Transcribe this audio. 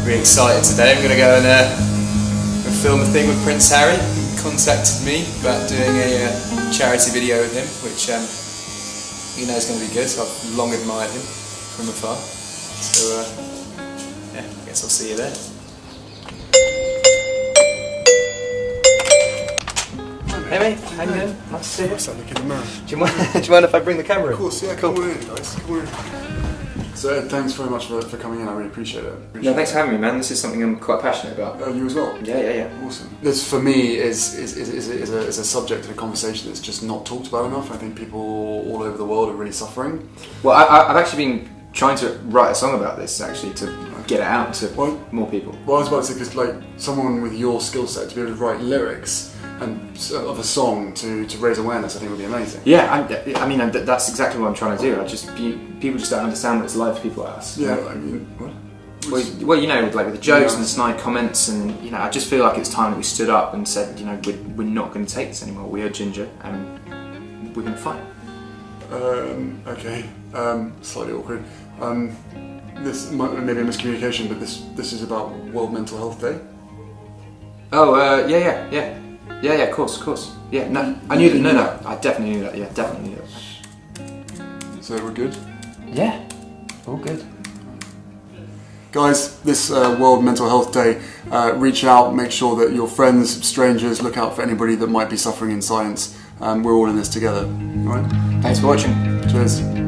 Really excited today. I'm going to go and film a thing with Prince Harry. He contacted me about doing a charity video with him, which you know is going to be good. So I've long admired him from afar. So yeah, I guess I'll see you there. Hey mate, how you doing? Nice to see you. What's that, looking at the man? Do you mind if I bring the camera in? Of course, yeah, cool. Come on in, guys. Come on in. So thanks very much for coming in. I really appreciate it. No, thanks for having me, man. This is something I'm quite passionate about. You as well? Yeah. Awesome. This, for me, is a subject and a conversation that's just not talked about enough. I think people all over the world are really suffering. Well, I've actually been trying to write a song about this, actually, to get it out to more people. Well, I was about to say, because like someone with your skill set to be able to write lyrics and of a song to raise awareness, I think would be amazing. Yeah, I mean that's exactly what I'm trying to do. People just don't understand what it's like for people like us. Yeah, I mean, what? Well, you know, like with the jokes and the snide comments, and you know, I just feel like it's time that we stood up and said, you know, we're not going to take this anymore. We are Ginger, and we're going to fight. Okay. Slightly awkward. This might maybe a miscommunication, but this is about World Mental Health Day. Oh, yeah, of course. Yeah, no, I knew that. No, I definitely knew that. Yeah, definitely knew that. So we're good? Yeah, all good. Guys, this World Mental Health Day, reach out, make sure that your friends, strangers, look out for anybody that might be suffering in silence. We're all in this together. All right? Thanks for watching. Cheers.